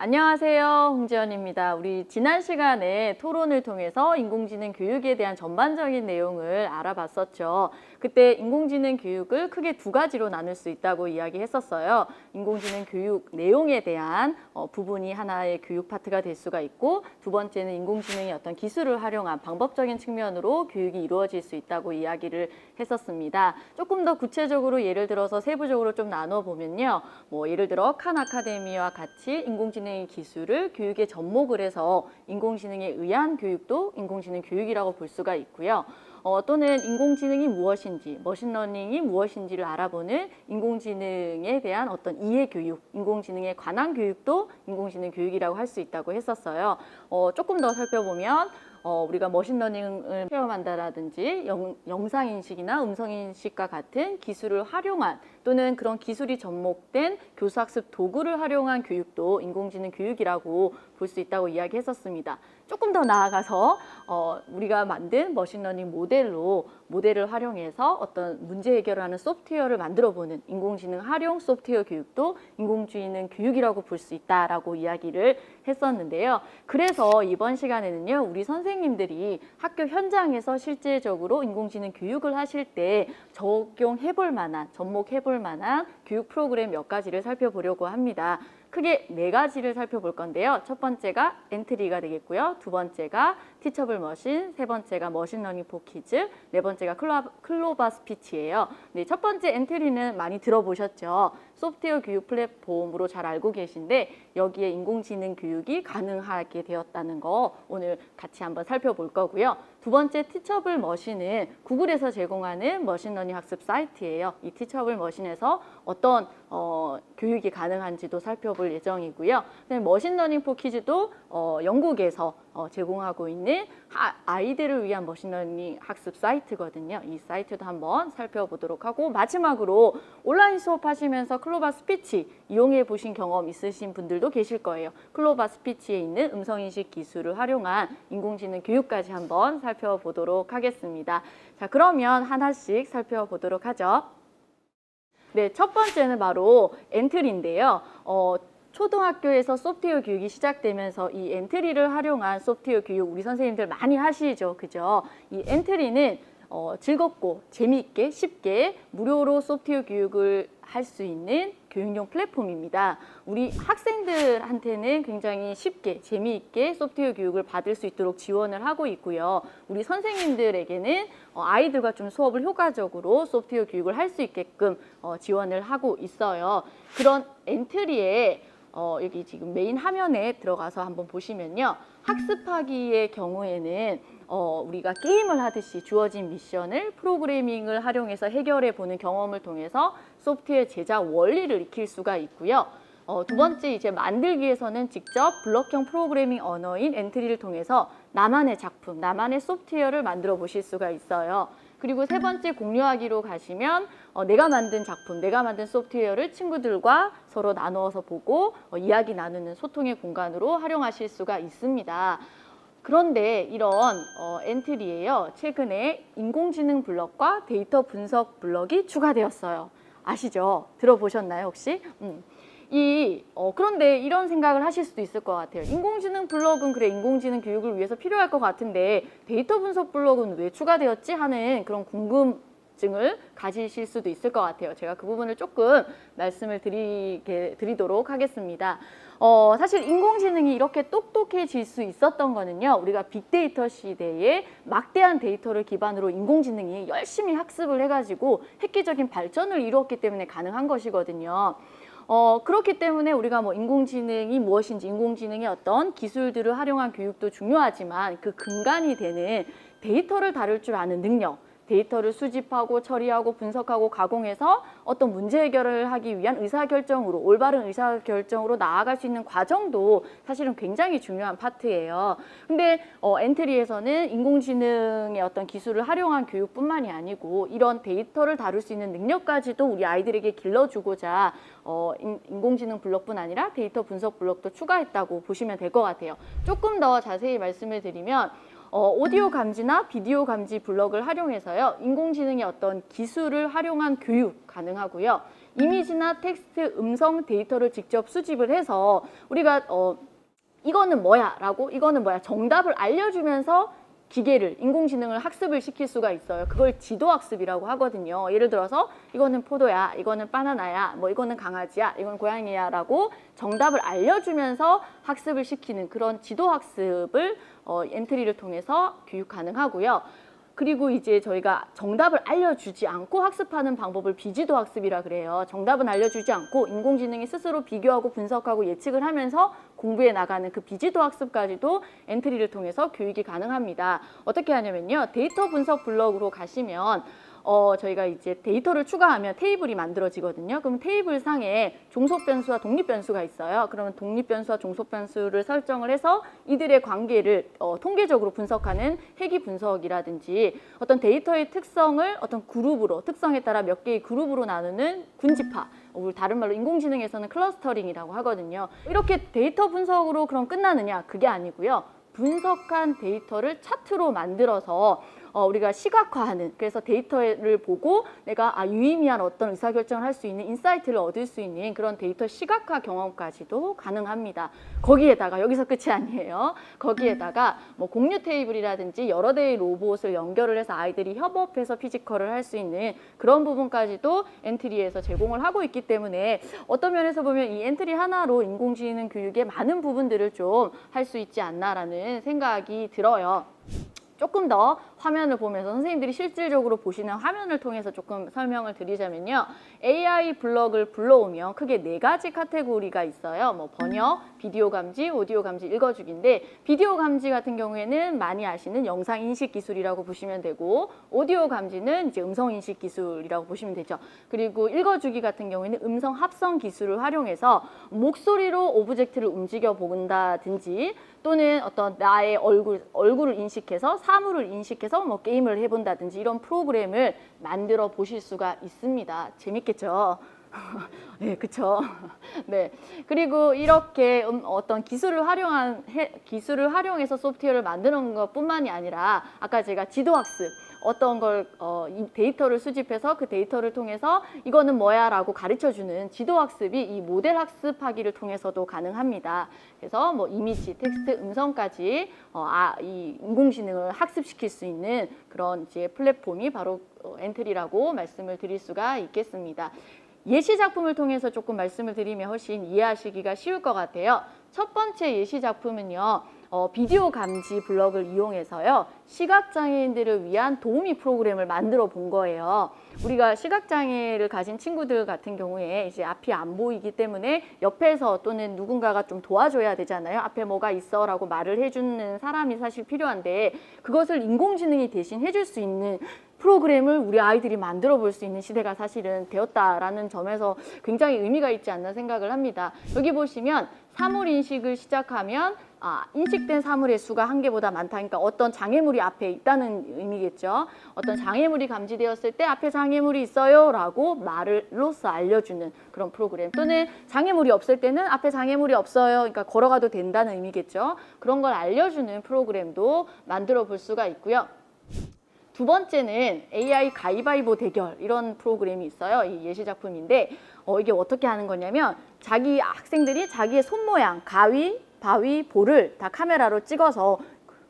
안녕하세요. 홍지연입니다. 우리 지난 시간에 토론을 통해서 인공지능 교육에 대한 전반적인 내용을 알아봤었죠. 그때 인공지능 교육을 크게 두 가지로 나눌 수 있다고 이야기했었어요. 인공지능 교육 내용에 대한 부분이 하나의 교육 파트가 될 수가 있고, 두 번째는 인공지능의 어떤 기술을 활용한 방법적인 측면으로 교육이 이루어질 수 있다고 이야기를 했었습니다. 조금 더 구체적으로 예를 들어서 세부적으로 좀 나눠보면요. 예를 들어 칸 아카데미와 같이 인공지능 기술을 교육에 접목을 해서 인공지능에 의한 교육도 인공지능 교육이라고 볼 수가 있고요. 또는 인공지능이 무엇인지, 머신러닝이 무엇인지를 알아보는 인공지능에 대한 어떤 이해 교육, 인공지능에 관한 교육도 인공지능 교육이라고 할 수 있다고 했었어요. 조금 더 살펴보면 우리가 머신러닝을 체험한다라든지 영상인식이나 음성인식과 같은 기술을 활용한 또는 그런 기술이 접목된 교수학습 도구를 활용한 교육도 인공지능 교육이라고 볼 수 있다고 이야기했었습니다. 조금 더 나아가서 우리가 만든 머신러닝 모델을 활용해서 어떤 문제 해결을 하는 소프트웨어를 만들어보는 인공지능 활용 소프트웨어 교육도 인공지능 교육이라고 볼 수 있다라고 이야기를 했었는데요. 그래서 이번 시간에는요, 우리 선생님들이 학교 현장에서 실제적으로 인공지능 교육을 하실 때 적용해볼 만한, 접목해볼 만한 교육 프로그램 몇 가지를 살펴보려고 합니다. 크게 네 가지를 살펴볼 건데요. 첫 번째가 엔트리가 되겠고요. 두 번째가 티처블 머신, 세 번째가 머신러닝 포 키즈, 네 번째가 클로바 스피치예요. 네, 첫 번째 엔트리는 많이 들어보셨죠. 소프트웨어 교육 플랫폼으로 잘 알고 계신데 여기에 인공지능 교육이 가능하게 되었다는 거 오늘 같이 한번 살펴볼 거고요. 두 번째 티처블 머신은 구글에서 제공하는 머신러닝 학습 사이트예요. 이 티처블 머신에서 어떤 교육이 가능한지도 살펴볼 예정이고요. 머신러닝 포 키즈도 영국에서 제공하고 있는 아이들을 위한 머신러닝 학습 사이트거든요. 이 사이트도 한번 살펴보도록 하고, 마지막으로 온라인 수업하시면서 클로바 스피치 이용해 보신 경험 있으신 분들도 계실 거예요. 클로바 스피치에 있는 음성인식 기술을 활용한 인공지능 교육까지 한번 살펴보도록 하겠습니다. 자, 그러면 하나씩 살펴보도록 하죠. 네, 첫 번째는 바로 엔트리인데요. 초등학교에서 소프트웨어 교육이 시작되면서 이 엔트리를 활용한 소프트웨어 교육 우리 선생님들 많이 하시죠, 그죠? 이 엔트리는 즐겁고 재미있게 쉽게 무료로 소프트웨어 교육을 할 수 있는 교육용 플랫폼입니다. 우리 학생들한테는 굉장히 쉽게 재미있게 소프트웨어 교육을 받을 수 있도록 지원을 하고 있고요. 우리 선생님들에게는 아이들과 좀 수업을 효과적으로 소프트웨어 교육을 할 수 있게끔 지원을 하고 있어요. 그런 엔트리에 여기 지금 메인 화면에 들어가서 한번 보시면요. 학습하기의 경우에는 우리가 게임을 하듯이 주어진 미션을 프로그래밍을 활용해서 해결해 보는 경험을 통해서 소프트웨어 제작 원리를 익힐 수가 있고요. 두 번째, 이제 만들기에서는 직접 블록형 프로그래밍 언어인 엔트리를 통해서 나만의 작품, 나만의 소프트웨어를 만들어 보실 수가 있어요. 그리고 세 번째, 공유하기로 가시면 내가 만든 작품, 내가 만든 소프트웨어를 친구들과 서로 나누어서 보고 이야기 나누는 소통의 공간으로 활용하실 수가 있습니다. 그런데 이런 엔트리에요, 최근에 인공지능 블럭과 데이터 분석 블럭이 추가되었어요. 아시죠? 들어보셨나요, 혹시? 그런데 이런 생각을 하실 수도 있을 것 같아요. 인공지능 블럭은 그래, 인공지능 교육을 위해서 필요할 것 같은데 데이터 분석 블럭은 왜 추가되었지? 하는 그런 궁금증을 가지실 수도 있을 것 같아요. 제가 그 부분을 조금 말씀을 드리도록 하겠습니다. 사실 인공지능이 이렇게 똑똑해질 수 있었던 거는요, 우리가 빅데이터 시대에 막대한 데이터를 기반으로 인공지능이 열심히 학습을 해가지고 획기적인 발전을 이루었기 때문에 가능한 것이거든요. 그렇기 때문에 우리가 인공지능이 무엇인지, 인공지능의 어떤 기술들을 활용한 교육도 중요하지만 그 근간이 되는 데이터를 다룰 줄 아는 능력, 데이터를 수집하고 처리하고 분석하고 가공해서 어떤 문제 해결을 하기 위한 의사결정으로, 올바른 의사결정으로 나아갈 수 있는 과정도 사실은 굉장히 중요한 파트예요. 근데 엔트리에서는 인공지능의 어떤 기술을 활용한 교육뿐만이 아니고 이런 데이터를 다룰 수 있는 능력까지도 우리 아이들에게 길러주고자 인공지능 블록뿐 아니라 데이터 분석 블록도 추가했다고 보시면 될 것 같아요. 조금 더 자세히 말씀을 드리면 오디오 감지나 비디오 감지 블럭을 활용해서요, 인공지능의 어떤 기술을 활용한 교육 가능하고요. 이미지나 텍스트, 음성 데이터를 직접 수집을 해서 우리가 이거는 뭐야 라고 이거는 뭐야 정답을 알려주면서 기계를, 인공지능을 학습을 시킬 수가 있어요. 그걸 지도학습이라고 하거든요. 예를 들어서 이거는 포도야, 이거는 바나나야, 뭐 이거는 강아지야, 이건 고양이야 라고 정답을 알려주면서 학습을 시키는 그런 지도학습을 엔트리를 통해서 교육 가능하고요. 그리고 이제 저희가 정답을 알려주지 않고 학습하는 방법을 비지도 학습이라 그래요. 정답은 알려주지 않고 인공지능이 스스로 비교하고 분석하고 예측을 하면서 공부해 나가는 그 비지도 학습까지도 엔트리를 통해서 교육이 가능합니다. 어떻게 하냐면요. 데이터 분석 블럭으로 가시면 저희가 이제 데이터를 추가하면 테이블이 만들어지거든요. 그럼 테이블 상에 종속 변수와 독립 변수가 있어요. 그러면 독립 변수와 종속 변수를 설정을 해서 이들의 관계를 통계적으로 분석하는 회귀 분석이라든지 어떤 데이터의 특성을 어떤 그룹으로, 특성에 따라 몇 개의 그룹으로 나누는 군집화, 우리 다른 말로 인공지능에서는 클러스터링이라고 하거든요. 이렇게 데이터 분석으로 그럼 끝나느냐? 그게 아니고요. 분석한 데이터를 차트로 만들어서 우리가 시각화하는, 그래서 데이터를 보고 내가 유의미한 어떤 의사결정을 할 수 있는 인사이트를 얻을 수 있는 그런 데이터 시각화 경험까지도 가능합니다. 거기에다가 여기서 끝이 아니에요. 거기에다가 뭐 공유 테이블이라든지 여러 대의 로봇을 연결을 해서 아이들이 협업해서 피지컬을 할 수 있는 그런 부분까지도 엔트리에서 제공을 하고 있기 때문에 어떤 면에서 보면 이 엔트리 하나로 인공지능 교육의 많은 부분들을 좀 할 수 있지 않나라는 생각이 들어요. 조금 더 화면을 보면서 선생님들이 실질적으로 보시는 화면을 통해서 조금 설명을 드리자면요. AI 블럭을 불러오면 크게 4가지 카테고리가 있어요. 뭐 번역, 비디오 감지, 오디오 감지, 읽어주기인데 비디오 감지 같은 경우에는 많이 아시는 영상 인식 기술이라고 보시면 되고 오디오 감지는 이제 음성 인식 기술이라고 보시면 되죠. 그리고 읽어주기 같은 경우에는 음성 합성 기술을 활용해서 목소리로 오브젝트를 움직여 본다든지 또는 어떤 나의 얼굴을 인식해서 사물을 인식해서 뭐 게임을 해본다든지 이런 프로그램을 만들어 보실 수가 있습니다. 재밌겠죠? 네, 그쵸. 네. 그리고 이렇게 어떤 기술을 활용해서 소프트웨어를 만드는 것뿐만이 아니라 아까 제가 지도학습, 어떤 걸 이 데이터를 수집해서 그 데이터를 통해서 이거는 뭐야 라고 가르쳐주는 지도학습이 이 모델 학습하기를 통해서도 가능합니다. 그래서 뭐 이미지, 텍스트, 음성까지 이 인공지능을 학습시킬 수 있는 그런 이제 플랫폼이 바로 엔트리라고 말씀을 드릴 수가 있겠습니다. 예시 작품을 통해서 조금 말씀을 드리면 훨씬 이해하시기가 쉬울 것 같아요. 첫 번째 예시 작품은요. 비디오 감지 블럭을 이용해서요. 시각장애인들을 위한 도우미 프로그램을 만들어 본 거예요. 우리가 시각장애를 가진 친구들 같은 경우에 이제 앞이 안 보이기 때문에 옆에서 또는 누군가가 좀 도와줘야 되잖아요. 앞에 뭐가 있어 라고 말을 해주는 사람이 사실 필요한데 그것을 인공지능이 대신 해줄 수 있는 프로그램을 우리 아이들이 만들어 볼 수 있는 시대가 사실은 되었다라는 점에서 굉장히 의미가 있지 않나 생각을 합니다. 여기 보시면 사물 인식을 시작하면 인식된 사물의 수가 한 개보다 많다. 그러니까 어떤 장애물이 앞에 있다는 의미겠죠. 어떤 장애물이 감지되었을 때 앞에 장애물이 있어요 라고 말로써 알려주는 그런 프로그램, 또는 장애물이 없을 때는 앞에 장애물이 없어요. 그러니까 걸어가도 된다는 의미겠죠. 그런 걸 알려주는 프로그램도 만들어 볼 수가 있고요. 두 번째는 AI 가위바위보 대결, 이런 프로그램이 있어요. 이 예시 작품인데 이게 어떻게 하는 거냐면 자기 학생들이 자기의 손 모양, 가위, 바위, 볼을 다 카메라로 찍어서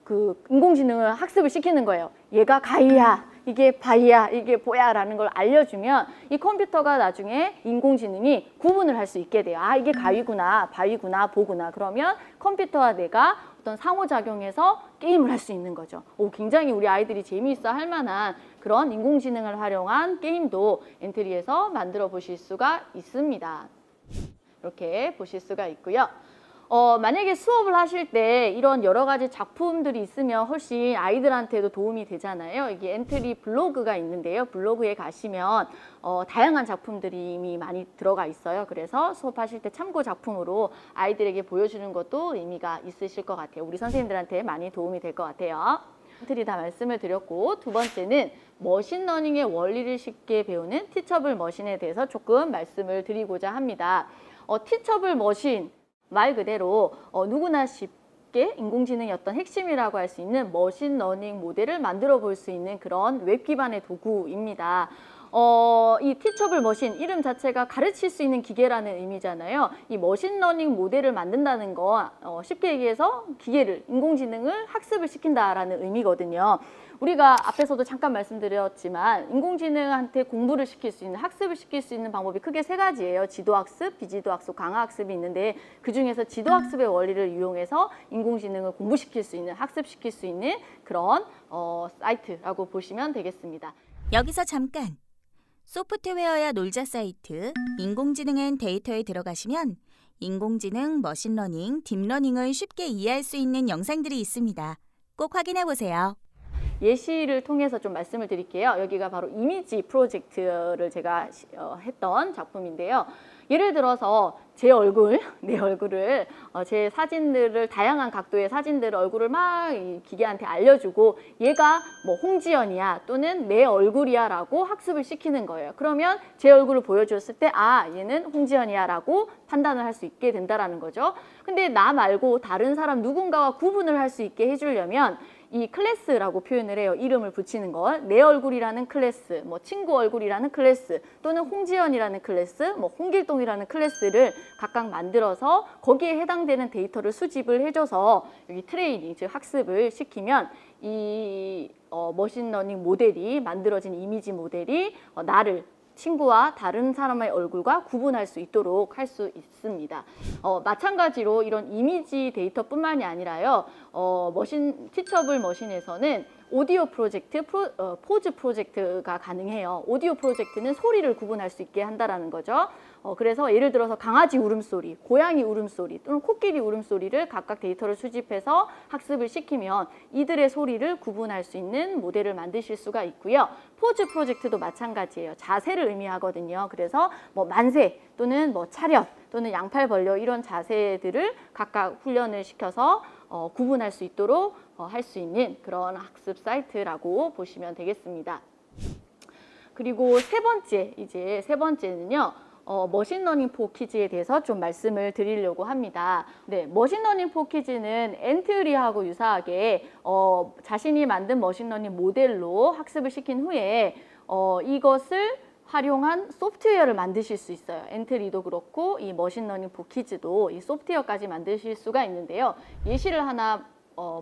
그 인공지능을 학습을 시키는 거예요. 얘가 가위야, 이게 바위야, 이게 보야 라는 걸 알려주면 이 컴퓨터가 나중에 인공지능이 구분을 할 수 있게 돼요. 이게 가위구나, 바위구나, 보구나. 그러면 컴퓨터와 내가 어떤 상호작용해서 게임을 할 수 있는 거죠. 굉장히 우리 아이들이 재미있어 할 만한 그런 인공지능을 활용한 게임도 엔트리에서 만들어 보실 수가 있습니다. 이렇게 보실 수가 있고요. 만약에 수업을 하실 때 이런 여러 가지 작품들이 있으면 훨씬 아이들한테도 도움이 되잖아요. 이게 엔트리 블로그가 있는데요. 블로그에 가시면 다양한 작품들이 이미 많이 들어가 있어요. 그래서 수업하실 때 참고 작품으로 아이들에게 보여주는 것도 의미가 있으실 것 같아요. 우리 선생님들한테 많이 도움이 될 것 같아요. 엔트리 다 말씀을 드렸고, 두 번째는 머신러닝의 원리를 쉽게 배우는 티처블 머신에 대해서 조금 말씀을 드리고자 합니다. 티처블 머신, 말 그대로 누구나 쉽게 인공지능의 어떤 핵심이라고 할 수 있는 머신러닝 모델을 만들어 볼 수 있는 그런 웹 기반의 도구입니다. 이 티처블 머신 이름 자체가 가르칠 수 있는 기계라는 의미잖아요. 이 머신러닝 모델을 만든다는 거 쉽게 얘기해서 기계를, 인공지능을 학습을 시킨다라는 의미거든요. 우리가 앞에서도 잠깐 말씀드렸지만 인공지능한테 공부를 시킬 수 있는, 학습을 시킬 수 있는 방법이 크게 세 가지예요. 지도학습, 비지도학습, 강화학습이 있는데 그중에서 지도학습의 원리를 이용해서 인공지능을 공부시킬 수 있는, 학습시킬 수 있는 그런 사이트라고 보시면 되겠습니다. 여기서 잠깐! 소프트웨어야 놀자 사이트 인공지능 앤 데이터에 들어가시면 인공지능, 머신러닝, 딥러닝을 쉽게 이해할 수 있는 영상들이 있습니다. 꼭 확인해 보세요. 예시를 통해서 좀 말씀을 드릴게요. 여기가 바로 이미지 프로젝트를 제가 했던 작품인데요. 예를 들어서 제 얼굴, 내 얼굴을, 제 사진들을, 다양한 각도의 사진들을 얼굴을 막 기계한테 알려주고 얘가 뭐 홍지연이야 또는 내 얼굴이야 라고 학습을 시키는 거예요. 그러면 제 얼굴을 보여줬을 때 얘는 홍지연이야 라고 판단을 할 수 있게 된다는 거죠. 근데 나 말고 다른 사람 누군가와 구분을 할 수 있게 해주려면 이 클래스라고 표현을 해요. 이름을 붙이는 걸. 내 얼굴이라는 클래스, 뭐 친구 얼굴이라는 클래스, 또는 홍지연이라는 클래스, 뭐 홍길동이라는 클래스를 각각 만들어서 거기에 해당되는 데이터를 수집을 해줘서 여기 트레이닝, 즉 학습을 시키면 이 머신러닝 모델이, 만들어진 이미지 모델이 나를, 친구와 다른 사람의 얼굴과 구분할 수 있도록 할 수 있습니다. 마찬가지로 이런 이미지 데이터뿐만이 아니라요. 티처블 머신에서는 오디오 프로젝트, 포즈 프로젝트가 가능해요. 오디오 프로젝트는 소리를 구분할 수 있게 한다는 거죠. 그래서 예를 들어서 강아지 울음소리, 고양이 울음소리 또는 코끼리 울음소리를 각각 데이터를 수집해서 학습을 시키면 이들의 소리를 구분할 수 있는 모델을 만드실 수가 있고요. 포즈 프로젝트도 마찬가지예요. 자세를 의미하거든요. 그래서 뭐 만세 또는 뭐 차렷 또는 양팔 벌려 이런 자세들을 각각 훈련을 시켜서 구분할 수 있도록 할 수 있는 그런 학습 사이트라고 보시면 되겠습니다. 그리고 세 번째는요. 머신러닝 포 키즈에 대해서 좀 말씀을 드리려고 합니다. 네, 머신러닝 포 키즈는 엔트리하고 유사하게 자신이 만든 머신러닝 모델로 학습을 시킨 후에 이것을 활용한 소프트웨어를 만드실 수 있어요. 엔트리도 그렇고 이 머신러닝 포 키즈도 이 소프트웨어까지 만드실 수가 있는데요. 예시를 하나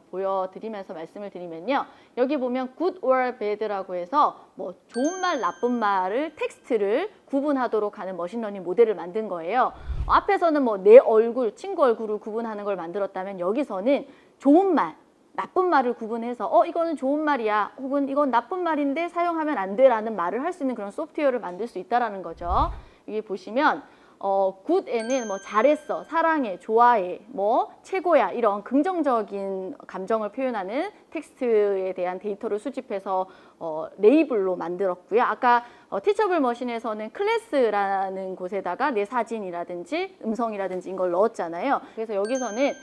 보여드리면서 말씀을 드리면요. 여기 보면 good or bad라고 해서 뭐 좋은 말, 나쁜 말을 텍스트를 구분하도록 하는 머신러닝 모델을 만든 거예요. 앞에서는 뭐 내 얼굴, 친구 얼굴을 구분하는 걸 만들었다면 여기서는 좋은 말, 나쁜 말을 구분해서 이거는 좋은 말이야 혹은 이건 나쁜 말인데 사용하면 안 돼라는 말을 할 수 있는 그런 소프트웨어를 만들 수 있다는 거죠. 여기 보시면 굿에는 뭐 잘했어, 사랑해, 좋아해, 뭐 최고야 이런 긍정적인 감정을 표현하는 텍스트에 대한 데이터를 수집해서 레이블로 만들었고요. 아까 티처블 머신에서는 클래스라는 곳에다가 내 사진이라든지 음성이라든지 이걸 넣었잖아요. 그래서 여기서는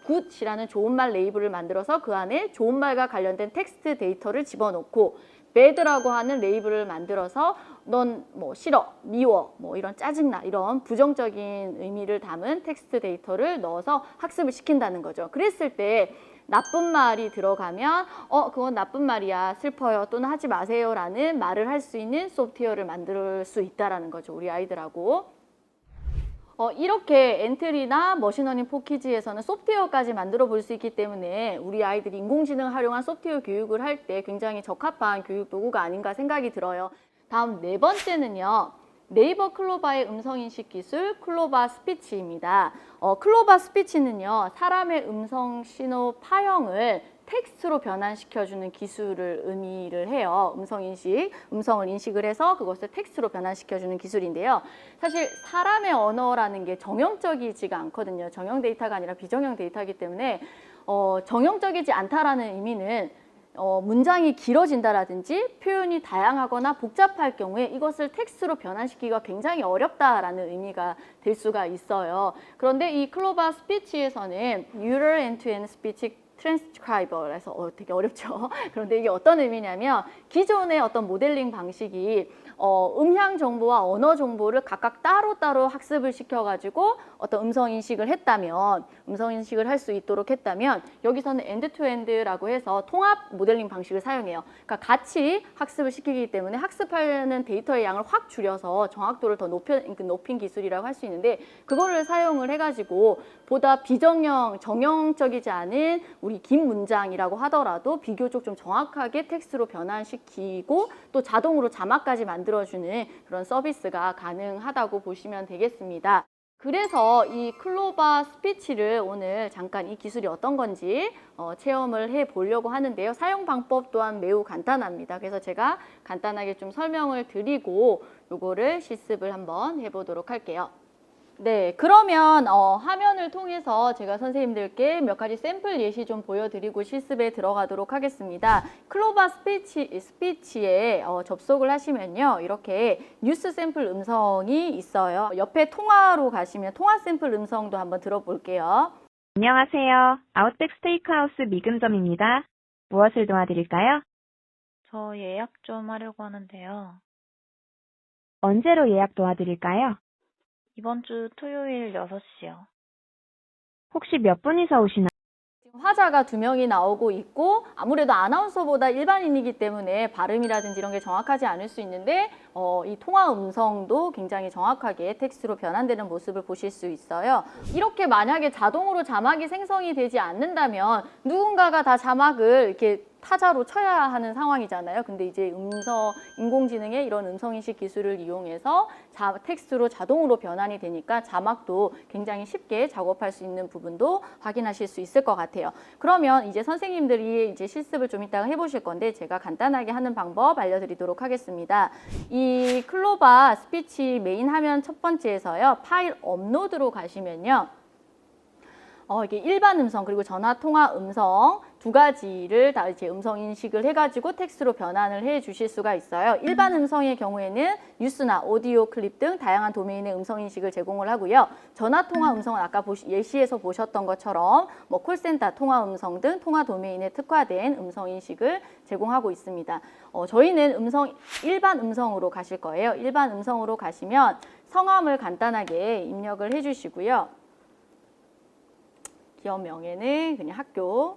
굿이라는 좋은 말 레이블을 만들어서 그 안에 좋은 말과 관련된 텍스트 데이터를 집어넣고 bad라고 하는 레이블을 만들어서 넌 뭐 싫어, 미워, 뭐 이런 짜증나 이런 부정적인 의미를 담은 텍스트 데이터를 넣어서 학습을 시킨다는 거죠. 그랬을 때 나쁜 말이 들어가면 그건 나쁜 말이야, 슬퍼요 또는 하지 마세요 라는 말을 할 수 있는 소프트웨어를 만들 수 있다는 거죠. 우리 아이들하고. 이렇게 엔트리나 머신러닝 포 키즈에서는 소프트웨어까지 만들어 볼 수 있기 때문에 우리 아이들이 인공지능을 활용한 소프트웨어 교육을 할 때 굉장히 적합한 교육 도구가 아닌가 생각이 들어요. 다음 네 번째는요. 네이버 클로바의 음성인식 기술 클로바 스피치입니다. 클로바 스피치는요. 사람의 음성 신호 파형을 텍스트로 변환시켜주는 기술을 의미를 해요. 음성을 인식을 해서 그것을 텍스트로 변환시켜주는 기술인데요. 사실 사람의 언어라는 게 정형적이지가 않거든요. 정형 데이터가 아니라 비정형 데이터이기 때문에 정형적이지 않다라는 의미는 문장이 길어진다라든지 표현이 다양하거나 복잡할 경우에 이것을 텍스트로 변환시키기가 굉장히 어렵다라는 의미가 될 수가 있어요. 그런데 이 클로바 스피치에서는 Neural End-to-End Speech 트랜스크라이버라서 되게 어렵죠. 그런데 이게 어떤 의미냐면 기존의 어떤 모델링 방식이 음향 정보와 언어 정보를 각각 따로따로 학습을 시켜가지고 어떤 음성 인식을 했다면, 음성 인식을 할 수 있도록 했다면 여기서는 엔드투엔드라고 해서 통합 모델링 방식을 사용해요. 그러니까 같이 학습을 시키기 때문에 학습하는 데이터의 양을 확 줄여서 정확도를 더 높인 기술이라고 할 수 있는데 그거를 사용을 해가지고 보다 정형적이지 않은 우리 긴 문장이라고 하더라도 비교적 좀 정확하게 텍스트로 변환시키고 또 자동으로 자막까지 만들어주는 그런 서비스가 가능하다고 보시면 되겠습니다. 그래서 이 클로바 스피치를 오늘 잠깐 이 기술이 어떤 건지 체험을 해 보려고 하는데요. 사용 방법 또한 매우 간단합니다. 그래서 제가 간단하게 좀 설명을 드리고 요거를 실습을 한번 해보도록 할게요. 네, 그러면 화면을 통해서 제가 선생님들께 몇 가지 샘플 예시 좀 보여드리고 실습에 들어가도록 하겠습니다. 클로바 스피치에 접속을 하시면요. 이렇게 뉴스 샘플 음성이 있어요. 옆에 통화로 가시면 통화 샘플 음성도 한번 들어볼게요. 안녕하세요. 아웃백 스테이크하우스 미금점입니다. 무엇을 도와드릴까요? 저 예약 좀 하려고 하는데요. 언제로 예약 도와드릴까요? 이번 주 토요일 6시요. 혹시 몇 분이서 오시나요? 지금 화자가 2명이 나오고 있고 아무래도 아나운서보다 일반인이기 때문에 발음이라든지 이런 게 정확하지 않을 수 있는데 이 통화 음성도 굉장히 정확하게 텍스트로 변환되는 모습을 보실 수 있어요. 이렇게 만약에 자동으로 자막이 생성이 되지 않는다면 누군가가 다 자막을 이렇게 타자로 쳐야 하는 상황이잖아요. 근데 이제 인공지능의 이런 음성인식 기술을 이용해서 텍스트로 자동으로 변환이 되니까 자막도 굉장히 쉽게 작업할 수 있는 부분도 확인하실 수 있을 것 같아요. 그러면 이제 선생님들이 이제 실습을 좀 이따가 해보실 건데 제가 간단하게 하는 방법 알려드리도록 하겠습니다. 이 클로바 스피치 메인 화면 첫 번째에서요. 파일 업로드로 가시면요. 이게 일반 음성 그리고 전화 통화 음성 두 가지를 다 이제 음성 인식을 해가지고 텍스트로 변환을 해 주실 수가 있어요. 일반 음성의 경우에는 뉴스나 오디오 클립 등 다양한 도메인의 음성 인식을 제공을 하고요. 전화 통화 음성은 아까 예시에서 보셨던 것처럼 뭐 콜센터 통화 음성 등 통화 도메인에 특화된 음성 인식을 제공하고 있습니다. 저희는 일반 음성으로 가실 거예요. 일반 음성으로 가시면 성함을 간단하게 입력을 해 주시고요. 기업 명예는 그냥 학교를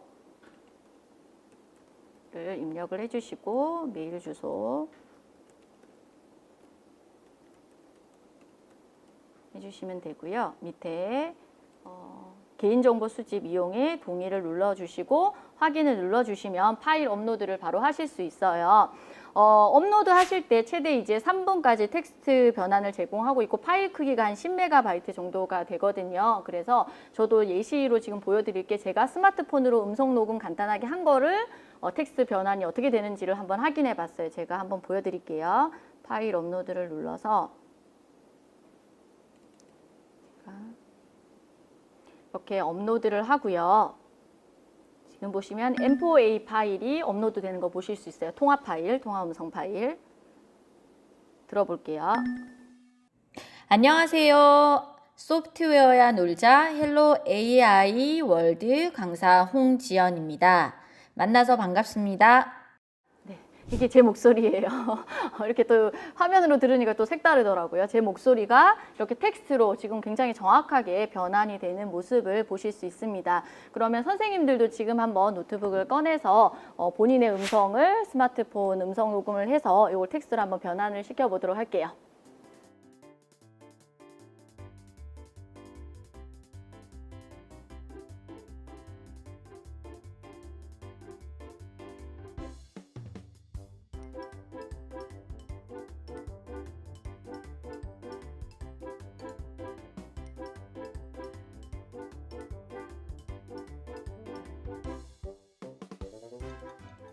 입력을 해주시고 메일 주소 해주시면 되고요. 밑에 개인정보 수집 이용에 동의를 눌러주시고 확인을 눌러주시면 파일 업로드를 바로 하실 수 있어요. 업로드 하실 때 최대 이제 3분까지 텍스트 변환을 제공하고 있고 파일 크기가 한 10MB 정도가 되거든요. 그래서 저도 예시로 지금 보여드릴 게 제가 스마트폰으로 음성 녹음 간단하게 한 거를 텍스트 변환이 어떻게 되는지를 한번 확인해 봤어요. 제가 한번 보여드릴게요. 파일 업로드를 눌러서 이렇게 업로드를 하고요. 지금 보시면 M4A 파일이 업로드 되는 거 보실 수 있어요. 통화 파일, 통화 음성 파일. 들어볼게요. 안녕하세요. 소프트웨어야 놀자 헬로 AI 월드 강사 홍지연입니다. 만나서 반갑습니다. 네, 이게 제 목소리예요. 이렇게 또 화면으로 들으니까 또 색다르더라고요. 제 목소리가 이렇게 텍스트로 지금 굉장히 정확하게 변환이 되는 모습을 보실 수 있습니다. 그러면 선생님들도 지금 한번 노트북을 꺼내서 본인의 음성을 스마트폰 음성 녹음을 해서 이걸 텍스트로 한번 변환을 시켜보도록 할게요.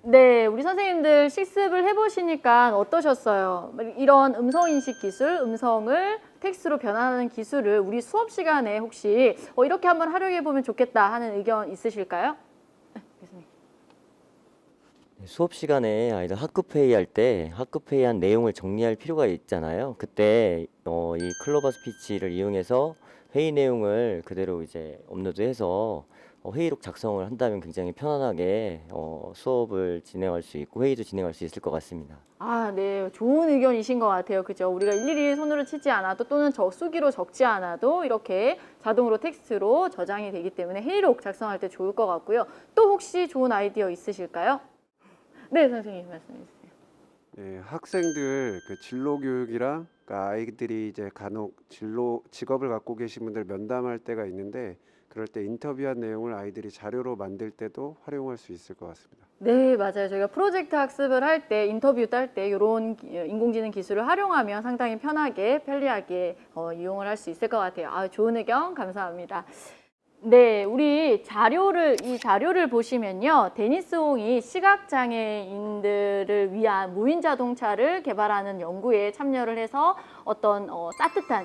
네, 우리 선생님들 실습을 해보시니까 어떠셨어요? 이런 음성인식 기술, 음성을 텍스트로 변환하는 기술을 우리 수업 시간에 혹시 이렇게 한번 활용해보면 좋겠다 하는 의견 있으실까요? 네, 교수님. 수업 시간에 아이들 학급회의 할 때 학급회의한 내용을 정리할 필요가 있잖아요. 그때 이 클로버 스피치를 이용해서 회의 내용을 그대로 이제 업로드해서 회의록 작성을 한다면 굉장히 편안하게 수업을 진행할 수 있고 회의도 진행할 수 있을 것 같습니다. 아, 네. 좋은 의견이신 것 같아요. 그죠? 우리가 일일이 손으로 치지 않아도 또는 수기로 적지 않아도 이렇게 자동으로 텍스트로 저장이 되기 때문에 회의록 작성할 때 좋을 것 같고요. 또 혹시 좋은 아이디어 있으실까요? 네, 선생님 말씀해 주세요. 예, 학생들 그 진로 교육이랑 그러니까 아이들이 이제 간혹 직업을 갖고 계신 분들 면담할 때가 있는데 그럴 때 인터뷰한 내용을 아이들이 자료로 만들 때도 활용할 수 있을 것 같습니다. 네, 맞아요. 저희가 프로젝트 학습을 할 때, 인터뷰 딸 때 이런 인공지능 기술을 활용하면 상당히 편하게, 편리하게 이용을 할 수 있을 것 같아요. 아, 좋은 의견 감사합니다. 네, 우리 이 자료를 보시면요. 데니스 홍이 시각장애인들을 위한 무인 자동차를 개발하는 연구에 참여를 해서 어떤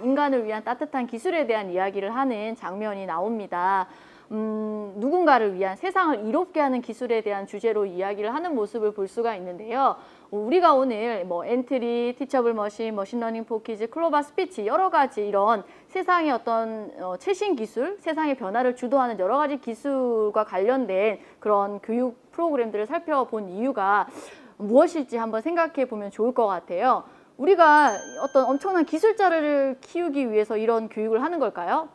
인간을 위한 따뜻한 기술에 대한 이야기를 하는 장면이 나옵니다. 누군가를 위한 세상을 이롭게 하는 기술에 대한 주제로 이야기를 하는 모습을 볼 수가 있는데요. 우리가 오늘 엔트리, 티처블 머신, 머신러닝 포키즈, 클로바 스피치 여러 가지 이런 세상의 어떤 최신 기술, 세상의 변화를 주도하는 여러 가지 기술과 관련된 그런 교육 프로그램들을 살펴본 이유가 무엇일지 한번 생각해 보면 좋을 것 같아요. 우리가 어떤 엄청난 기술자를 키우기 위해서 이런 교육을 하는 걸까요?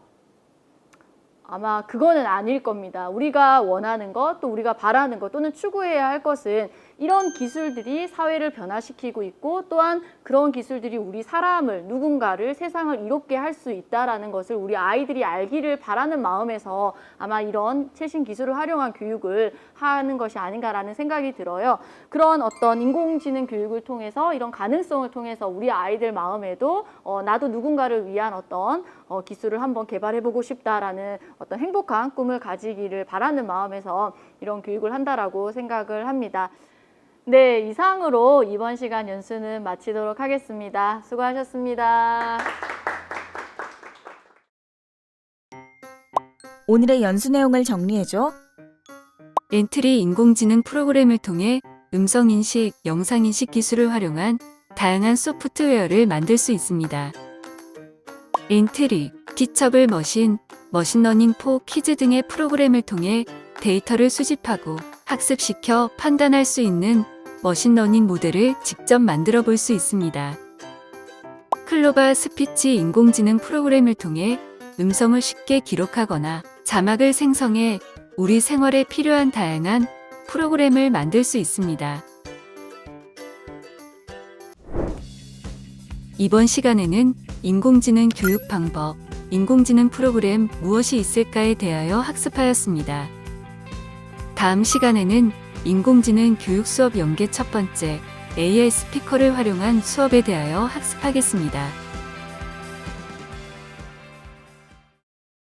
아마 그거는 아닐 겁니다. 우리가 원하는 것, 또 우리가 바라는 것, 또는 추구해야 할 것은 이런 기술들이 사회를 변화시키고 있고 또한 그런 기술들이 우리 사람을, 누군가를, 세상을 이롭게 할 수 있다는 것을 우리 아이들이 알기를 바라는 마음에서 아마 이런 최신 기술을 활용한 교육을 하는 것이 아닌가라는 생각이 들어요. 그런 어떤 인공지능 교육을 통해서 이런 가능성을 통해서 우리 아이들 마음에도 나도 누군가를 위한 어떤 기술을 한번 개발해보고 싶다라는 어떤 행복한 꿈을 가지기를 바라는 마음에서 이런 교육을 한다라고 생각을 합니다. 네, 이상으로 이번 시간 연수는 마치도록 하겠습니다. 수고하셨습니다. 오늘의 연수 내용을 정리해줘. 엔트리 인공지능 프로그램을 통해 음성인식, 영상인식 기술을 활용한 다양한 소프트웨어를 만들 수 있습니다. 엔트리, 티처블 머신, 머신러닝 포 키즈 등의 프로그램을 통해 데이터를 수집하고 학습시켜 판단할 수 있는 머신러닝 모델을 직접 만들어 볼 수 있습니다. 클로바 스피치 인공지능 프로그램을 통해 음성을 쉽게 기록하거나 자막을 생성해 우리 생활에 필요한 다양한 프로그램을 만들 수 있습니다. 이번 시간에는 인공지능 교육 방법, 인공지능 프로그램 무엇이 있을까에 대하여 학습하였습니다. 다음 시간에는 인공지능 교육 수업 연계 첫 번째 AI 스피커를 활용한 수업에 대하여 학습하겠습니다.